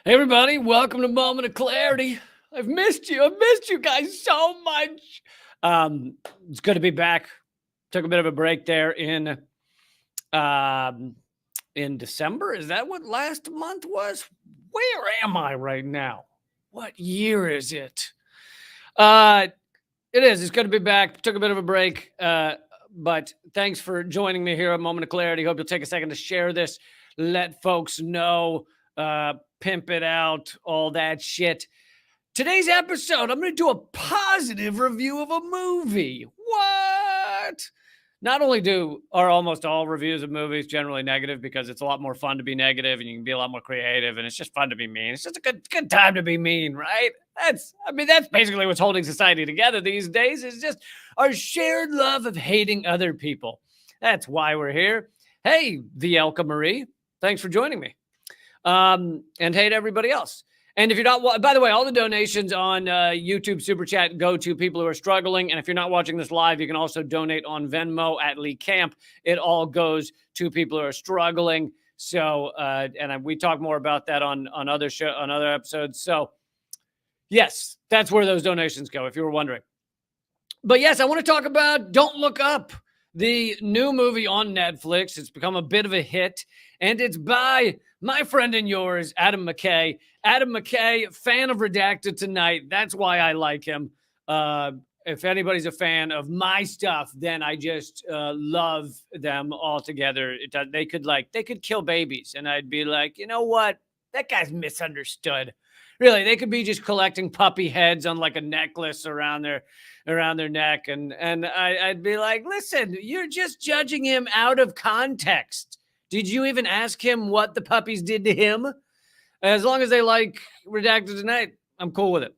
Hey everybody, welcome to Moment of Clarity. I've missed you. I've missed you guys so much. It's good to be back. Took a bit of a break there um in December. Is that what last month was? Where am I right now? What year is it? Uh it is. It's good to be back. Took a bit of a break. But thanks for joining me here at Moment of Clarity. Hope you'll take a second to share this. Let folks know. Pimp it out, all that shit. Today's episode, I'm going to do a positive review of a movie. What? Not only are almost all reviews of movies generally negative because it's a lot more fun to be negative and you can be a lot more creative and it's just fun to be mean. It's just a good time to be mean, right? That's basically what's holding society together these days is just our shared love of hating other people. That's why we're here. Hey, the Elka Marie, thanks for joining me. And hey to everybody else. And if you're not, by the way, all the donations on YouTube Super Chat go to people who are struggling. And if you're not watching this live, you can also donate on Venmo at Lee Camp. It all goes to people who are struggling. So, we talk more about that on other episodes. So, yes, that's where those donations go, if you were wondering. But yes, I want to talk about Don't Look Up, the new movie on Netflix. It's become a bit of a hit, and it's by my friend and yours, Adam McKay. Adam McKay, fan of Redacted Tonight. That's why I like him. If anybody's a fan of my stuff, then I just love them all together. They could kill babies, and I'd be like, you know what? That guy's misunderstood. Really, they could be just collecting puppy heads on like a necklace around their neck, and I'd be like, listen, you're just judging him out of context. Did you even ask him what the puppies did to him? As long as they like Redacted Tonight, I'm cool with it.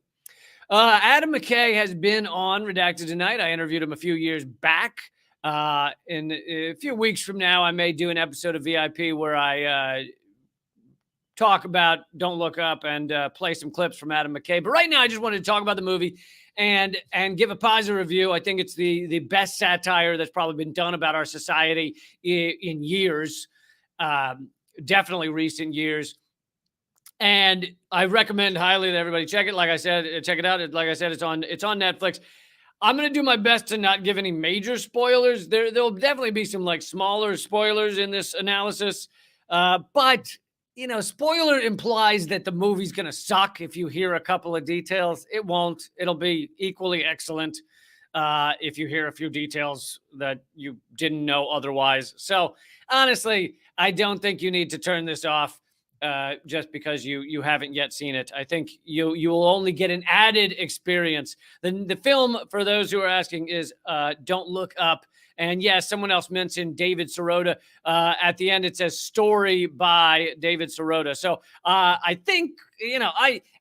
Adam McKay has been on Redacted Tonight. I interviewed him a few years back. In a few weeks from now, I may do an episode of VIP where I talk about Don't Look Up and play some clips from Adam McKay. But right now, I just wanted to talk about the movie and give a positive review. I think it's the best satire that's probably been done about our society in years. Definitely recent years. And I recommend highly that everybody check it. Like I said, check it out. Like I said, it's on Netflix. I'm going to do my best to not give any major spoilers. There'll definitely be some like smaller spoilers in this analysis. But you know, spoiler implies that the movie's going to suck if you hear a couple of details. It won't. It'll be equally excellent if you hear a few details that you didn't know otherwise. So honestly, I don't think you need to turn this off just because you haven't yet seen it. I think you will only get an added experience. The film, for those who are asking, is Don't Look Up. And yes, someone else mentioned David Sirota. At the end, it says story by David Sirota. So I think, you know,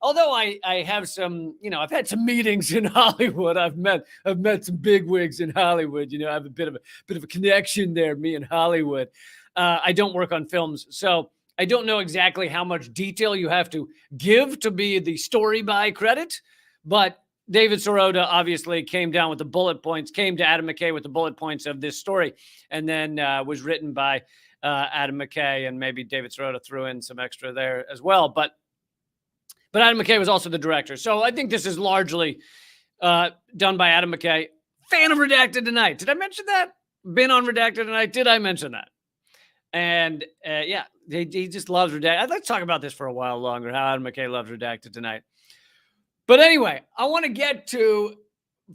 although I have some, you know, I've had some meetings in Hollywood. I've met some bigwigs in Hollywood. You know, I have a bit of a connection there, me and Hollywood. I don't work on films, so I don't know exactly how much detail you have to give to be the story by credit, but David Sirota obviously came to Adam McKay with the bullet points of this story, and then was written by Adam McKay, and maybe David Sirota threw in some extra there as well. But Adam McKay was also the director. So I think this is largely done by Adam McKay. Fan of Redacted Tonight. Did I mention that? Been on Redacted Tonight. Did I mention that? And yeah, he just loves Redacted. I'd like to talk about this for a while longer, how Adam McKay loves Redacted Tonight. But anyway, I want to get to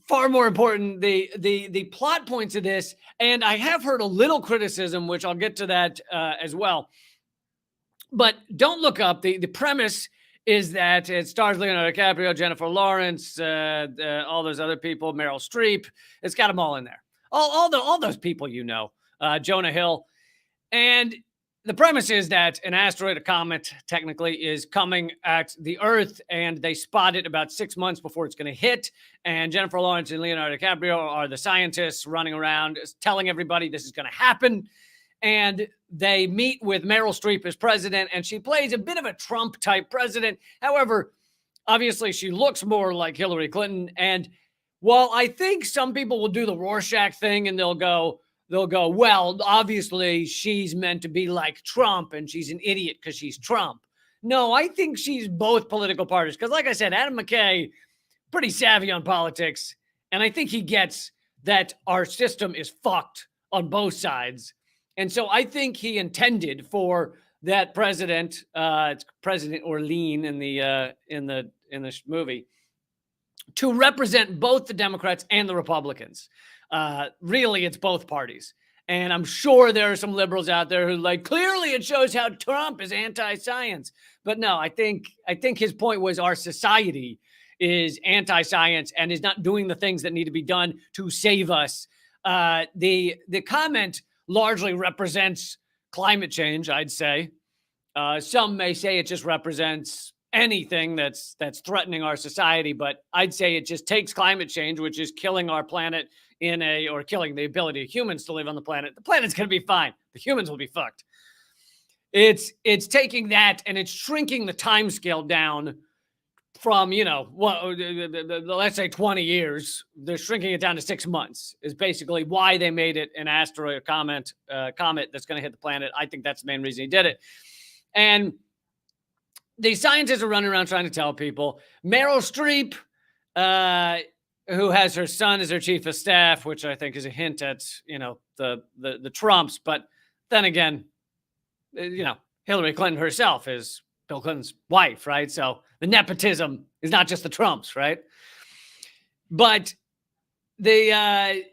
far more important, the plot points of this. And I have heard a little criticism, which I'll get to that as well. But Don't Look Up. The premise is that it stars Leonardo DiCaprio, Jennifer Lawrence, all those other people, Meryl Streep. It's got them all in there. All those people, you know, Jonah Hill. And the premise is that an asteroid, a comet, technically, is coming at the Earth, and they spot it about 6 months before it's going to hit. And Jennifer Lawrence and Leonardo DiCaprio are the scientists running around telling everybody this is going to happen. And they meet with Meryl Streep as president, and she plays a bit of a Trump-type president. However, obviously, she looks more like Hillary Clinton. And while I think some people will do the Rorschach thing and they'll go, well, obviously she's meant to be like Trump and she's an idiot because she's Trump. No, I think she's both political parties. Because like I said, Adam McKay, pretty savvy on politics. And I think he gets that our system is fucked on both sides. And so I think he intended for that president, it's President Orlean in the movie, to represent both the Democrats and the Republicans. Really, it's both parties. And I'm sure there are some liberals out there who like, clearly it shows how Trump is anti-science. But no, I think his point was our society is anti-science and is not doing the things that need to be done to save us. The comment largely represents climate change, I'd say. Some may say it just represents anything that's threatening our society, but I'd say it just takes climate change, which is killing our planet or killing the ability of humans to live on the planet. The planet's going to be fine. The humans will be fucked. It's taking that and it's shrinking the time scale down from, let's say 20 years. They're shrinking it down to 6 months is basically why they made it an asteroid comet that's going to hit the planet. I think that's the main reason he did it. And the scientists are running around trying to tell people. Meryl Streep, who has her son as her chief of staff, which I think is a hint at, the Trumps. But then again, Hillary Clinton herself is Bill Clinton's wife, right? So the nepotism is not just the Trumps, right? But the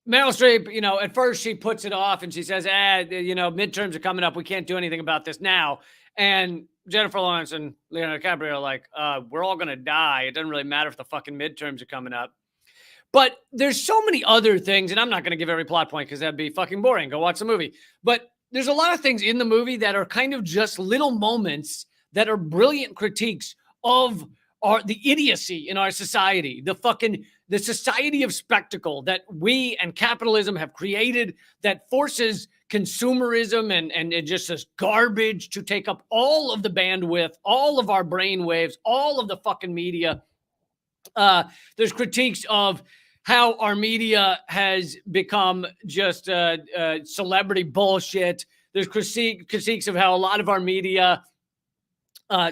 Meryl Streep, at first she puts it off and she says, midterms are coming up. We can't do anything about this now. And Jennifer Lawrence and Leonardo DiCaprio are like, we're all going to die. It doesn't really matter if the fucking midterms are coming up. But there's so many other things, and I'm not going to give every plot point because that'd be fucking boring. Go watch the movie. But there's a lot of things in the movie that are kind of just little moments that are brilliant critiques of the idiocy in our society, the society of spectacle that we and capitalism have created that forces consumerism and just this garbage to take up all of the bandwidth, all of our brain waves, all of the fucking media. There's critiques of how our media has become just celebrity bullshit. There's critiques of how a lot of our media,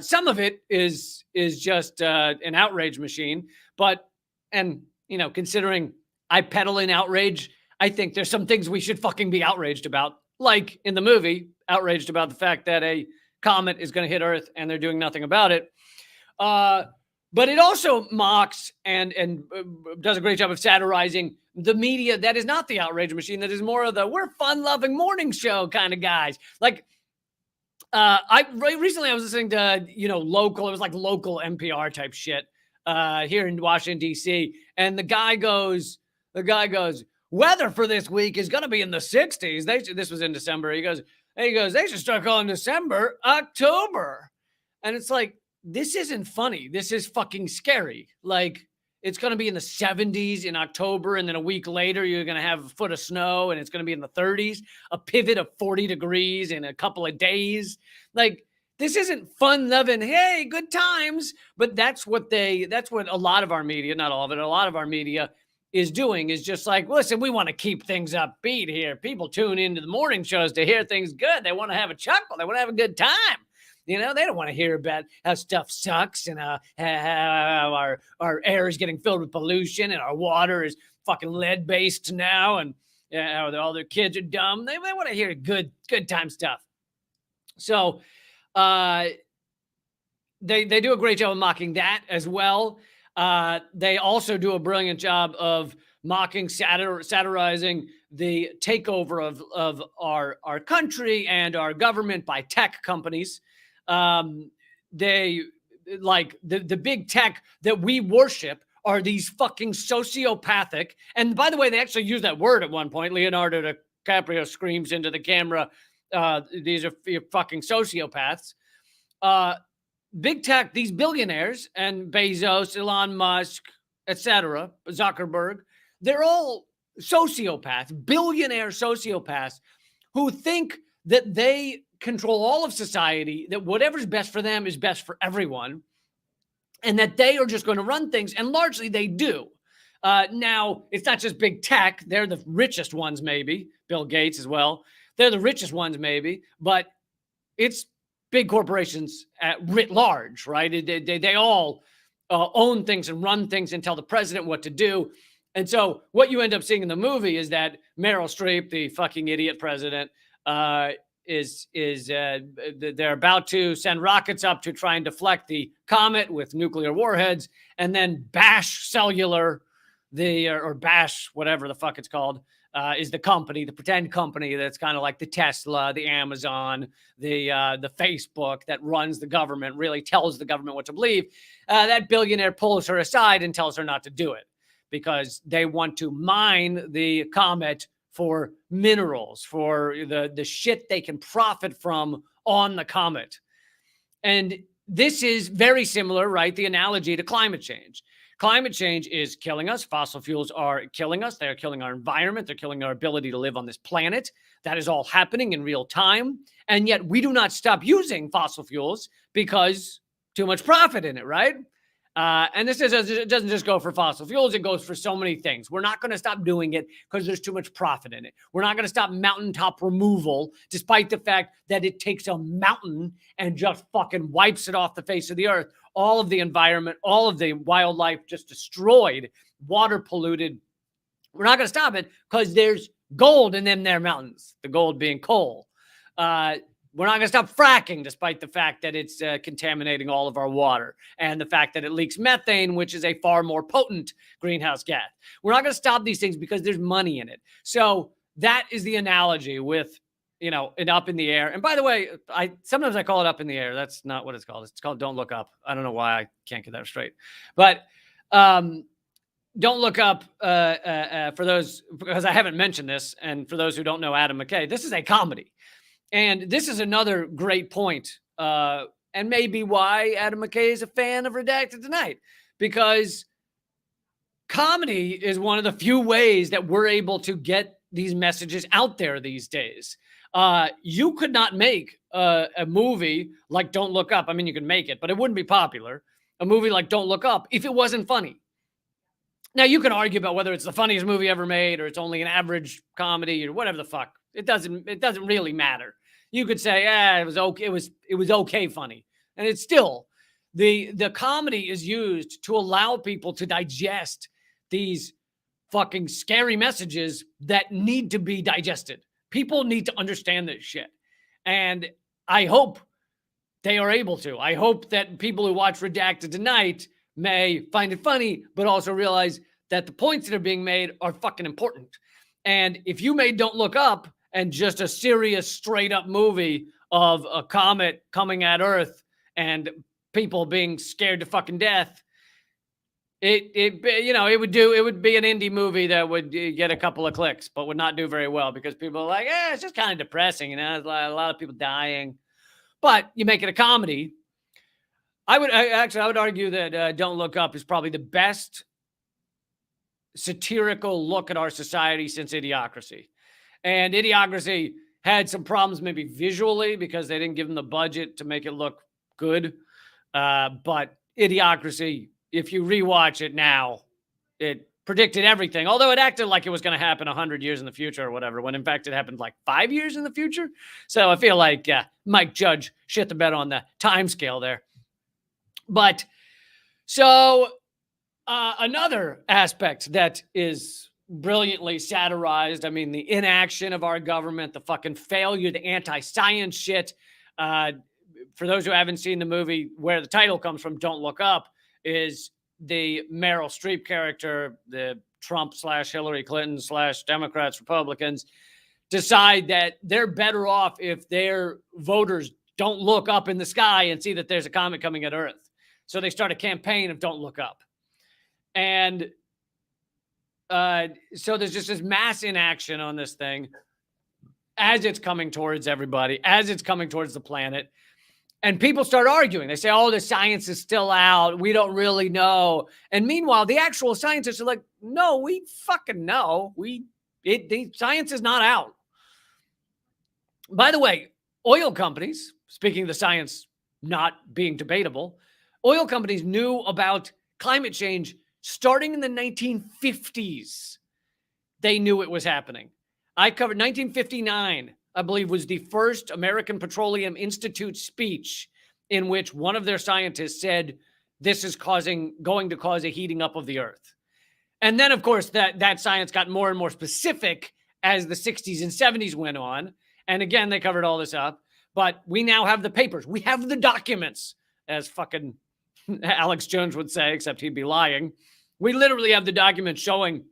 some of it is just an outrage machine. But, considering I peddle in outrage, I think there's some things we should fucking be outraged about. Like in the movie, outraged about the fact that a comet is going to hit Earth and they're doing nothing about it. But it also mocks and does a great job of satirizing the media that is not the outrage machine, that is more of the we're fun-loving morning show kind of guys. Like, recently I was listening to, local, it was like local NPR type shit here in Washington, D.C. And the guy goes, weather for this week is going to be in the 60s. This was in December. He goes, they should start calling December October. And it's like, this isn't funny. This is fucking scary. Like, it's going to be in the 70s in October, and then a week later, you're going to have a foot of snow, and it's going to be in the 30s, a pivot of 40 degrees in a couple of days. Like, this isn't fun-loving, hey, good times. But that's what a lot of our media, not all of it, a lot of our media is doing, is just like, listen, we want to keep things upbeat here. People tune into the morning shows to hear things good. They want to have a chuckle. They want to have a good time. They don't want to hear about how stuff sucks and how our air is getting filled with pollution and our water is fucking lead-based now and how all their kids are dumb. They want to hear good time stuff. So they do a great job of mocking that as well. They also do a brilliant job of mocking, satirizing the takeover of our country and our government by tech companies. They like the big tech that we worship are these fucking sociopathic. And by the way, they actually use that word at one point. Leonardo DiCaprio screams into the camera, these are fucking sociopaths. Big tech, these billionaires and Bezos, Elon Musk, etc., Zuckerberg, they're all sociopaths, billionaire sociopaths who think that they control all of society, that whatever's best for them is best for everyone, and that they are just going to run things, and largely they do. Now, it's not just big tech. They're the richest ones, maybe. Bill Gates as well. They're the richest ones, maybe. But it's big corporations writ large, right? They all own things and run things and tell the president what to do. And so what you end up seeing in the movie is that Meryl Streep, the fucking idiot president, they're about to send rockets up to try and deflect the comet with nuclear warheads, and then Bash Cellular, or Bash, whatever the fuck it's called, is the company, the pretend company that's kind of like the Tesla, the Amazon, the Facebook that runs the government, really tells the government what to believe. That billionaire pulls her aside and tells her not to do it because they want to mine the comet for minerals, for the shit they can profit from on the comet. And this is very similar, right? The analogy to climate change. Climate change is killing us. Fossil fuels are killing us. They're killing our environment. They're killing our ability to live on this planet. That is all happening in real time. And yet we do not stop using fossil fuels because too much profit in it, right? And it doesn't just go for fossil fuels. It goes for so many things. We're not going to stop doing it because there's too much profit in it. We're not going to stop mountaintop removal, despite the fact that it takes a mountain and just fucking wipes it off the face of the earth. All of the environment, all of the wildlife just destroyed, water polluted. We're not going to stop it because there's gold in them there mountains, the gold being coal. We're not going to stop fracking, despite the fact that it's contaminating all of our water and the fact that it leaks methane, which is a far more potent greenhouse gas. We're not going to stop these things because there's money in it. So that is the analogy with, an up in the air. And by the way, sometimes I call it up in the air. That's not what it's called. It's called Don't Look Up. I don't know why I can't get that straight. But Don't Look Up, for those, because I haven't mentioned this, and for those who don't know Adam McKay, this is a comedy. And this is another great point, and maybe why Adam McKay is a fan of Redacted Tonight, because comedy is one of the few ways that we're able to get these messages out there these days. You could not make a movie like Don't Look Up. I mean, you could make it, but it wouldn't be popular. A movie like Don't Look Up if it wasn't funny. Now, you can argue about whether it's the funniest movie ever made or it's only an average comedy or whatever the fuck. It doesn't really matter. You could say, it was okay. It was okay funny. And it's still, the comedy is used to allow people to digest these fucking scary messages that need to be digested. People need to understand this shit. And I hope they are able to. I hope that people who watch Redacted Tonight may find it funny, but also realize that the points that are being made are fucking important. And if you made Don't Look Up and just a serious, straight up movie of a comet coming at Earth and people being scared to fucking death, it would be an indie movie that would get a couple of clicks, but would not do very well because people are like, it's just kind of depressing, there's a lot of people dying. But you make it a comedy. I would argue that Don't Look Up is probably the best satirical look at our society since Idiocracy. And Idiocracy had some problems maybe visually because they didn't give them the budget to make it look good. But Idiocracy, if you rewatch it now, it predicted everything. Although it acted like it was going to happen 100 years in the future or whatever, when in fact it happened like 5 years in the future. So I feel like Mike Judge shit the bed on the time scale there. But so another aspect that is brilliantly satirized, I mean, the inaction of our government, the fucking failure, the anti-science shit. For those who haven't seen the movie, where the title comes from, Don't Look Up, is the Meryl Streep character, the Trump / Hillary Clinton / Democrats, Republicans, decide that they're better off if their voters don't look up in the sky and see that there's a comet coming at Earth. So they start a campaign of Don't Look Up. And so there's just this mass inaction on this thing as it's coming towards everybody, as it's coming towards the planet. And people start arguing. They say, the science is still out. We don't really know. And meanwhile, the actual scientists are like, no, we fucking know. The science is not out. By the way, oil companies, speaking of the science not being debatable, oil companies knew about climate change starting in the 1950s. They knew it was happening. I covered 1959. I believe, was the first American Petroleum Institute speech in which one of their scientists said, this is going to cause a heating up of the earth. And then, of course, that science got more and more specific as the 60s and 70s went on. And again, they covered all this up. But we now have the papers. We have the documents, as fucking Alex Jones would say, except he'd be lying. We literally have the documents showing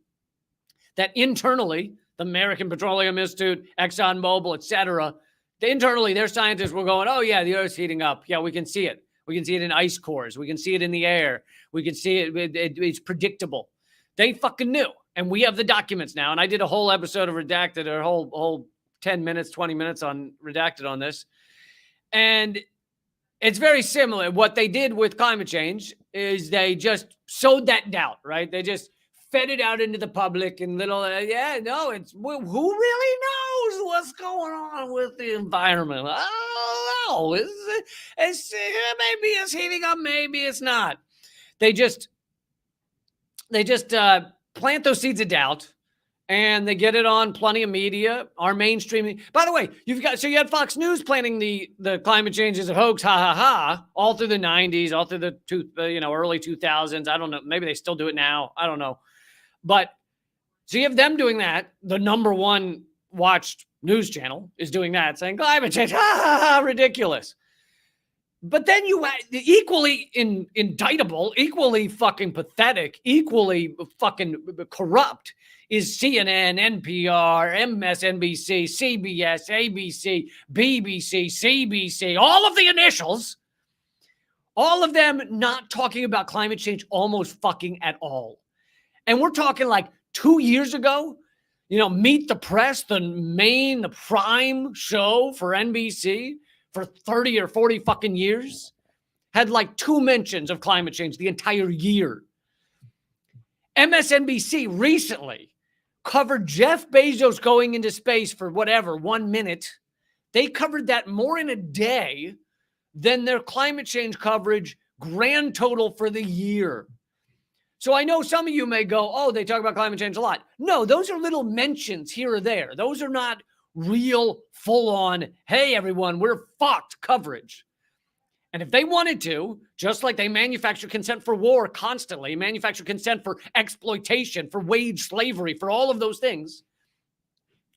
that internally, the American Petroleum Institute, ExxonMobil, et cetera, internally, their scientists were going, oh, yeah, the Earth's heating up. Yeah, we can see it. We can see it in ice cores. We can see it in the air. We can see it. It's predictable. They fucking knew. And we have the documents now. And I did a whole episode of Redacted, a whole 10 minutes, 20 minutes on Redacted on this. And it's very similar. What they did with climate change is they just sowed that doubt, right? They just fed it out into the public and little, who really knows what's going on with the environment? Oh, maybe it's heating up, maybe it's not. They just plant those seeds of doubt, and they get it on plenty of media, our mainstream. By the way, you had Fox News planning the climate change is a hoax, all through the 90s, all through the early 2000s. I don't know. Maybe they still do it now. I don't know. But so you have them doing that. The number one watched news channel is doing that, saying climate change, ridiculous. But then you equally indictable, equally fucking pathetic, equally fucking corrupt is CNN, NPR, MSNBC, CBS, ABC, BBC, CBC, all of the initials, all of them not talking about climate change almost fucking at all. And we're talking like 2 years ago, Meet the Press, the prime show for NBC for 30 or 40 fucking years, had like 2 mentions of climate change the entire year. MSNBC recently covered Jeff Bezos going into space for 1 minute. They covered that more in a day than their climate change coverage grand total for the year. So I know some of you may go, oh, they talk about climate change a lot. No, those are little mentions here or there. Those are not real full-on, hey, everyone, we're fucked coverage. And if they wanted to, just like they manufacture consent for war constantly, manufacture consent for exploitation, for wage slavery, for all of those things,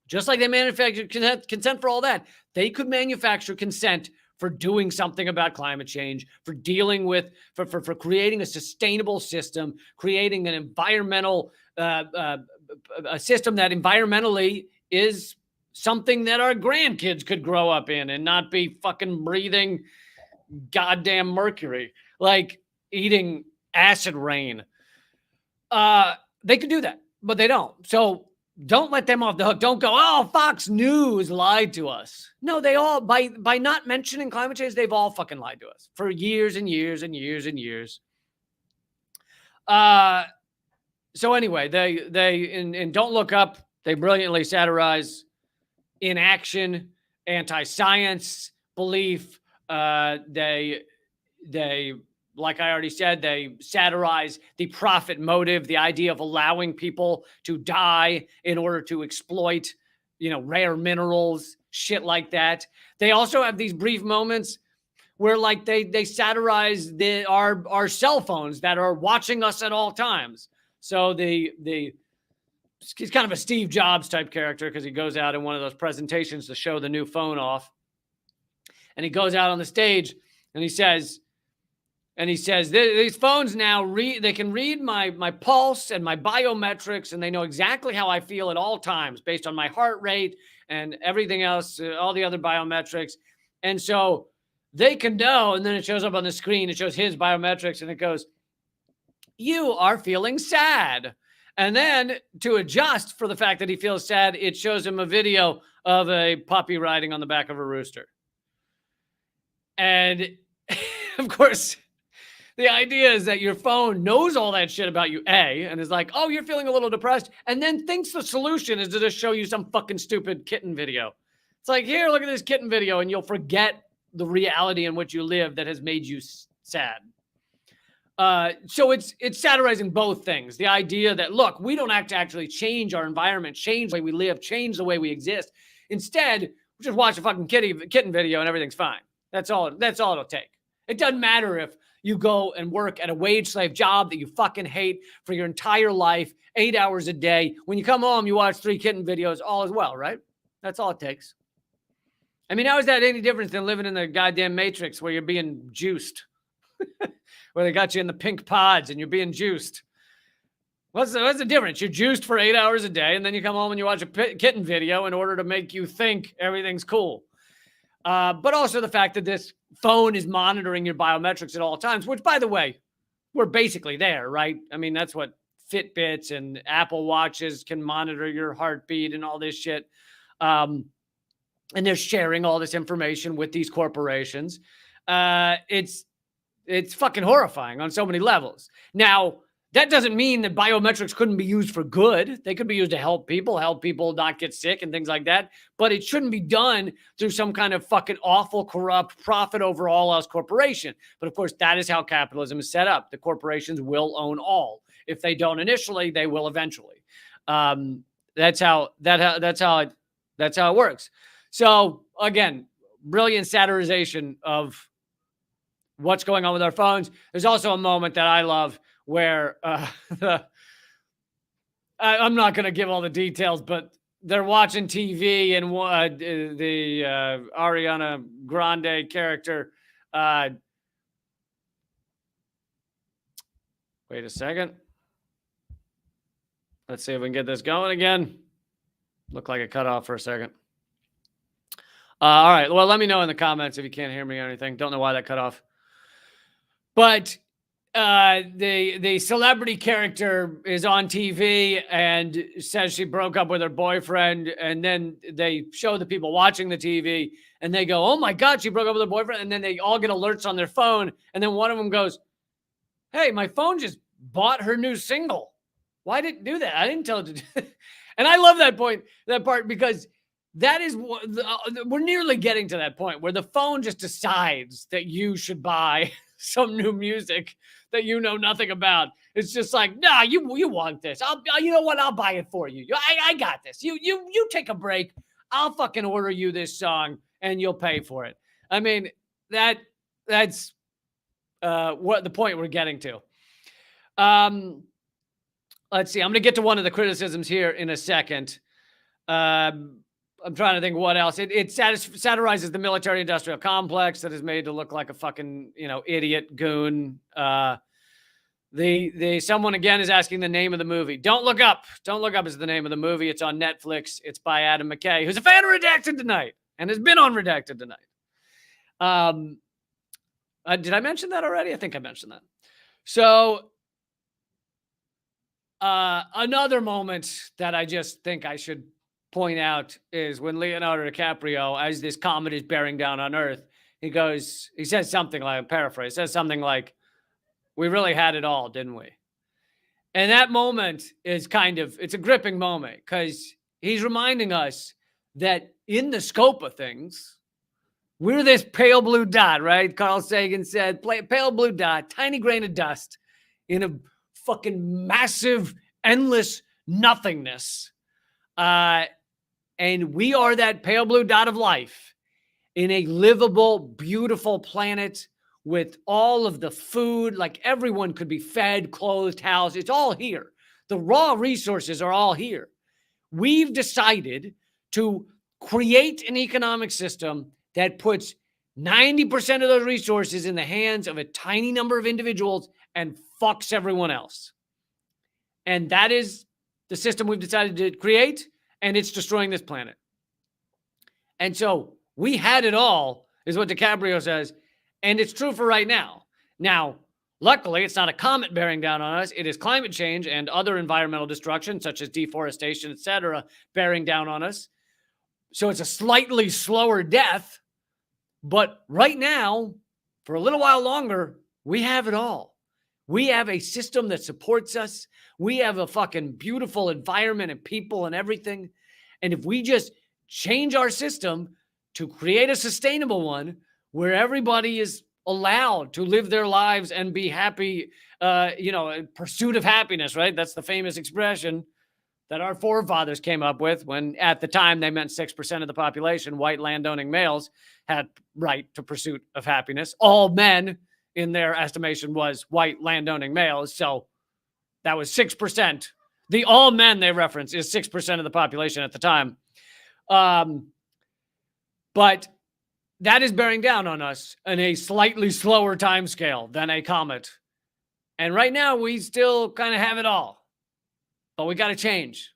just like they manufacture consent for all that, they could manufacture consent for doing something about climate change, for dealing with, for creating a sustainable system, creating an environmental, a system that environmentally is something that our grandkids could grow up in and not be fucking breathing goddamn mercury, like eating acid rain. They could do that, but they don't. So don't let them off the hook. Don't go, oh, Fox News lied to us. No, they all, by not mentioning climate change, they've all fucking lied to us for years and years and years and years. So anyway, they in Don't Look Up, they brilliantly satirize inaction, anti-science belief. They, like I already said, they satirize the profit motive, the idea of allowing people to die in order to exploit, rare minerals, shit like that. They also have these brief moments where, like, they satirize our cell phones that are watching us at all times. So he's kind of a Steve Jobs type character because he goes out in one of those presentations to show the new phone off. And he goes out on the stage and he says, these phones now they can read my pulse and my biometrics, and they know exactly how I feel at all times based on my heart rate and everything else, all the other biometrics. And so they can know, and then it shows up on the screen, it shows his biometrics, and it goes, you are feeling sad. And then to adjust for the fact that he feels sad, it shows him a video of a puppy riding on the back of a rooster. And of course, the idea is that your phone knows all that shit about you, A, and is like, oh, you're feeling a little depressed, and then thinks the solution is to just show you some fucking stupid kitten video. It's like, here, look at this kitten video, and you'll forget the reality in which you live that has made you sad. So it's satirizing both things. The idea that, look, we don't have to actually change our environment, change the way we live, change the way we exist. Instead, Just watch a fucking kitten video and everything's fine. That's all it'll take. It doesn't matter if you go and work at a wage slave job that you fucking hate for your entire life, 8 hours a day. When you come home, you watch 3 kitten videos, all as well, right? That's all it takes. I mean, how is that any different than living in the goddamn Matrix where you're being juiced? Where they got you in the pink pods and you're being juiced. What's the difference? You're juiced for 8 hours a day, and then you come home and you watch a kitten video in order to make you think everything's cool. But also the fact that this phone is monitoring your biometrics at all times, which, by the way, we're basically there, right? I mean, that's what Fitbits and Apple Watches can monitor your heartbeat and all this shit. And they're sharing all this information with these corporations. It's fucking horrifying on so many levels. Now, that doesn't mean that biometrics couldn't be used for good. They could be used to help people not get sick and things like that. But it shouldn't be done through some kind of fucking awful, corrupt, profit over all else corporation. But of course, that is how capitalism is set up. The corporations will own all. If they don't initially, they will eventually. That's how it works. So again, brilliant satirization of what's going on with our phones. There's also a moment that I love where I'm not going to give all the details, but they're watching TV and the Ariana Grande character. Wait a second. Let's see if we can get this going again. Looked like it cut off for a second. All right. Well, let me know in the comments if you can't hear me or anything. Don't know why that cut off. But the celebrity character is on TV and says she broke up with her boyfriend, and then they show the people watching the TV and they go, "Oh my God, she broke up with her boyfriend," and then they all get alerts on their phone, and then one of them goes, "Hey, my phone just bought her new single. Why did it do that? I didn't tell it to do." And I love that part, because that is what we're nearly getting to, that point where the phone just decides that you should buy some new music that you know nothing about. It's just like, nah, you want this. You know what? I'll buy it for you. I got this. You take a break. I'll fucking order you this song and you'll pay for it. I mean, that's what the point we're getting to. Let's see. I'm going to get to one of the criticisms here in a second. I'm trying to think what else. It satirizes the military-industrial complex that is made to look like a fucking, idiot goon. Someone again is asking the name of the movie. Don't Look Up. Don't Look Up is the name of the movie. It's on Netflix. It's by Adam McKay, who's a fan of Redacted Tonight and has been on Redacted Tonight. Did I mention that already? I think I mentioned that. So another moment that I just think I should point out is when Leonardo DiCaprio, as this comet is bearing down on Earth, he says something like, paraphrase, says something like, "We really had it all, didn't we?" And that moment is it's a gripping moment, because he's reminding us that in the scope of things, we're this pale blue dot, right? Carl Sagan said, pale blue dot, tiny grain of dust in a fucking massive, endless nothingness. And we are that pale blue dot of life in a livable, beautiful planet with all of the food. Like, everyone could be fed, clothed, housed. It's all here. The raw resources are all here. We've decided to create an economic system that puts 90% of those resources in the hands of a tiny number of individuals and fucks everyone else. And that is the system we've decided to create, and it's destroying this planet. And so we had it all, is what DiCaprio says, and it's true for right now. Now, luckily, it's not a comet bearing down on us. It is climate change and other environmental destruction, such as deforestation, etc., bearing down on us. So it's a slightly slower death. But right now, for a little while longer, we have it all. We have a system that supports us. We have a fucking beautiful environment and people and everything. And if we just change our system to create a sustainable one where everybody is allowed to live their lives and be happy, pursuit of happiness, right? That's the famous expression that our forefathers came up with when at the time they meant 6% of the population, white landowning males, had right to pursuit of happiness. All men in their estimation was white landowning males. So that was 6%. The all men they reference is 6% of the population at the time. But that is bearing down on us in a slightly slower time scale than a comet. And right now we still kind of have it all. But we got to change.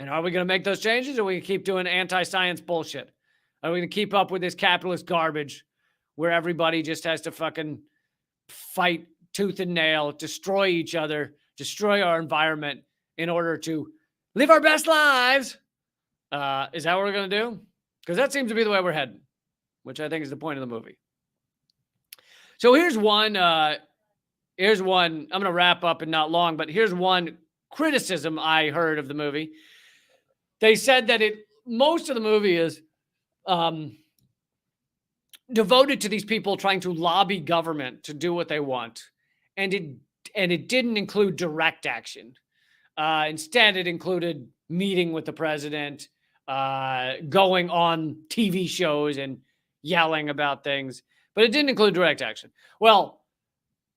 And are we going to make those changes, or are we going to keep doing anti-science bullshit? Are we going to keep up with this capitalist garbage where everybody just has to fucking fight tooth and nail, destroy each other, destroy our environment in order to live our best lives? Is that what we're going to do? Because that seems to be the way we're heading, which I think is the point of the movie. So here's one. I'm going to wrap up in not long, but here's one criticism I heard of the movie. They said that most of the movie is devoted to these people trying to lobby government to do what they want, and it didn't include direct action. Instead, it included meeting with the president, going on TV shows and yelling about things, but it didn't include direct action. Well,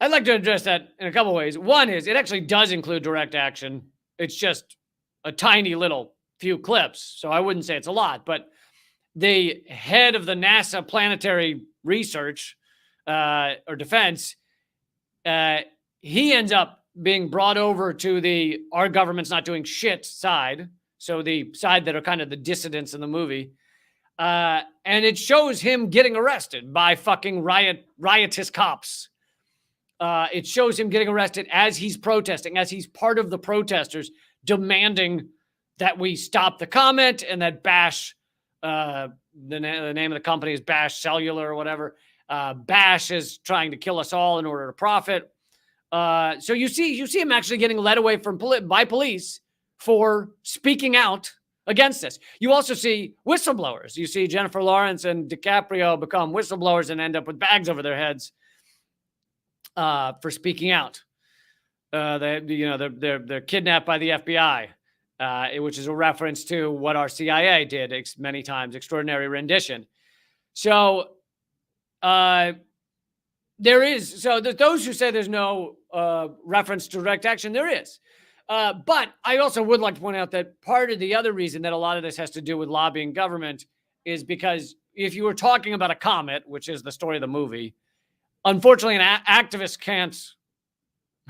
I'd like to address that in a couple of ways. One is it actually does include direct action. It's just a tiny little few clips, so I wouldn't say it's a lot. But the head of the NASA planetary research or defense, he ends up being brought over to our government's not doing shit side, so the side that are kind of the dissidents in the movie. And it shows him getting arrested by fucking riotous cops. It shows him getting arrested as he's protesting, as he's part of the protesters demanding that we stop the comet and that Bash, the name of the company is Bash Cellular or whatever. Bash is trying to kill us all in order to profit. So you see him actually getting led away by police for speaking out against this. You also see whistleblowers. You see Jennifer Lawrence and DiCaprio become whistleblowers and end up with bags over their heads for speaking out. They're kidnapped by the FBI, which is a reference to what our CIA did many times, extraordinary rendition. So those who say there's no reference to direct action, there is. But I also would like to point out that part of the other reason that a lot of this has to do with lobbying government is because if you were talking about a comet, which is the story of the movie, unfortunately, an activist can't,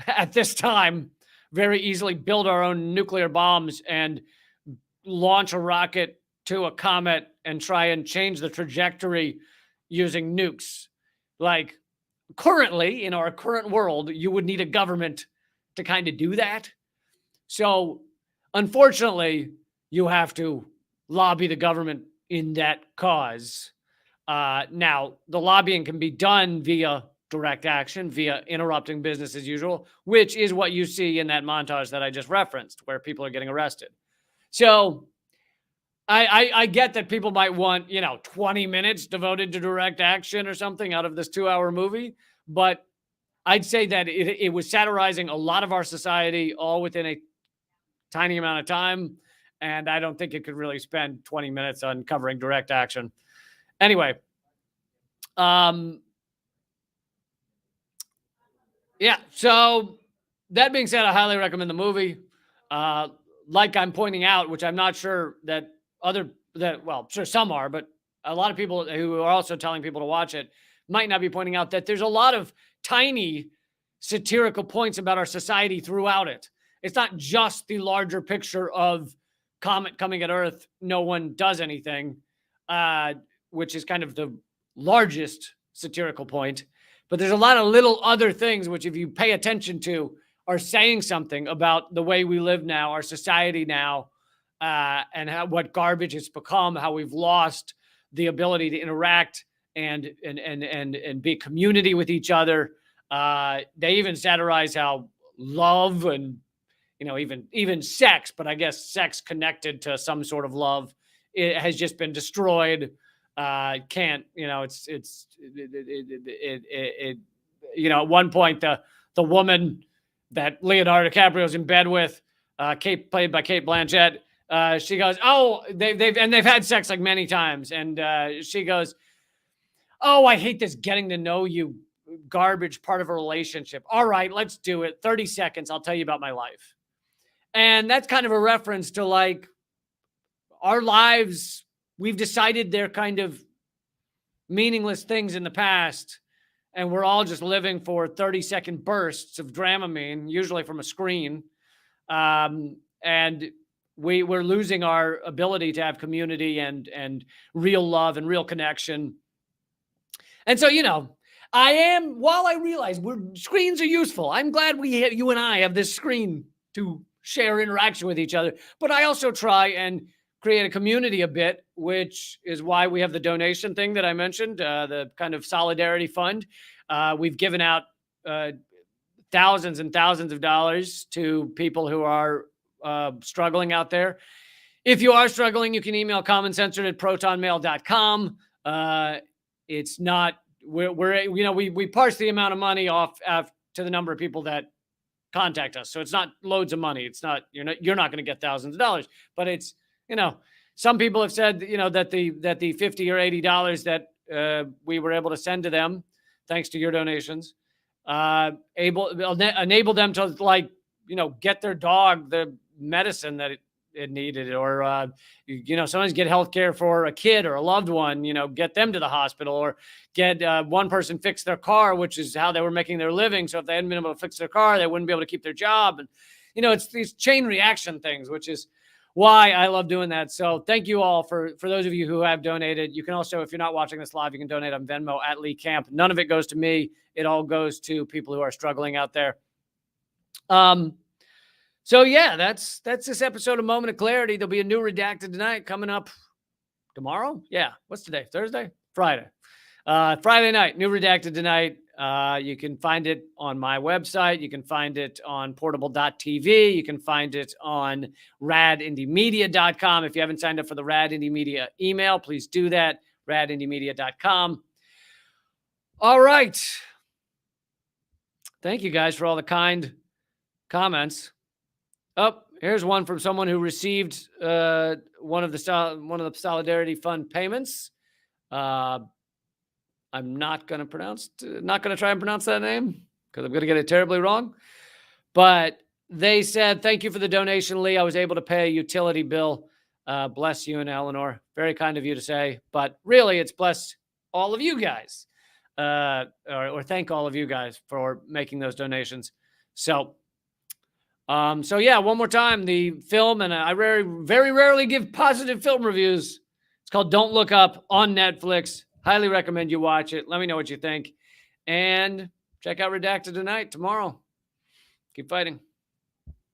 at this time, very easily build our own nuclear bombs and launch a rocket to a comet and try and change the trajectory using nukes. Like, currently, in our current world, you would need a government to kind of do that. So, unfortunately, you have to lobby the government in that cause. Now, the lobbying can be done via direct action, via interrupting business as usual, which is what you see in that montage that I just referenced, where people are getting arrested. So I get that people might want, 20 minutes devoted to direct action or something out of this 2-hour movie, but I'd say that it was satirizing a lot of our society all within a tiny amount of time, and I don't think it could really spend 20 minutes on covering direct action. Anyway, so that being said, I highly recommend the movie. Like I'm pointing out, which I'm not sure that sure some are, but a lot of people who are also telling people to watch it might not be pointing out that there's a lot of tiny satirical points about our society throughout it. It's not just the larger picture of comet coming at Earth, no one does anything, which is kind of the largest satirical point. But there's a lot of little other things which, if you pay attention to, are saying something about the way we live now, our society now, and what garbage it's become, how we've lost the ability to interact and be community with each other. They even satirize how love and even sex, but I guess sex connected to some sort of love, it has just been destroyed. At one point, the woman that Leonardo DiCaprio is in bed with, Kate, played by Kate Blanchett. She goes, "Oh, they've had sex like many times," and she goes, "Oh, I hate this getting to know you garbage part of a relationship. All right, let's do it. 30 seconds. I'll tell you about my life." And that's kind of a reference to like our lives. We've decided they're kind of meaningless things in the past, and we're all just living for 30-second bursts of Dramamine, usually from a screen. And we're losing our ability to have community and real love and real connection. And so, while I realize screens are useful, I'm glad you and I have this screen to share interaction with each other, but I also try and create a community a bit, which is why we have the donation thing that I mentioned, the kind of solidarity fund. We've given out thousands and thousands of dollars to people who are struggling out there. If you are struggling, you can email commoncensored@protonmail.com. It's not, we parse the amount of money off to the number of people that contact us. So it's not loads of money. It's not, you're not going to get thousands of dollars, but it's, some people have said, that the $50 or $80 that we were able to send to them, thanks to your donations, enable them to get their dog the medicine that it needed, or sometimes get health care for a kid or a loved one, get them to the hospital, or get one person fix their car, which is how they were making their living. So if they hadn't been able to fix their car, they wouldn't be able to keep their job. And it's these chain reaction things, which is why I love doing that. So thank you all for those of you who have donated. You can also, if you're not watching this live, you can donate on Venmo @Lee Camp. None of it goes to me. It all goes to people who are struggling out there. So yeah, that's this episode of Moment of Clarity. There'll be a new Redacted Tonight coming up tomorrow. Yeah. What's today? Thursday? Friday. Friday night, new Redacted Tonight. You can find it on my website. You can find it on portable.tv. You can find it on radindiemedia.com. If you haven't signed up for the Rad Indie Media email, please do that. radindiemedia.com. All right. Thank you guys for all the kind comments. Oh, here's one from someone who received one of the Solidarity Fund payments. I'm not going to try and pronounce that name because I'm going to get it terribly wrong. But they said, "Thank you for the donation, Lee. I was able to pay a utility bill. Bless you and Eleanor." Very kind of you to say, but really it's bless all of you guys, or thank all of you guys for making those donations. So yeah, one more time, the film, and I very rarely give positive film reviews. It's called Don't Look Up on Netflix. Highly recommend you watch it. Let me know what you think. And check out Redacted Tonight tomorrow. Keep fighting.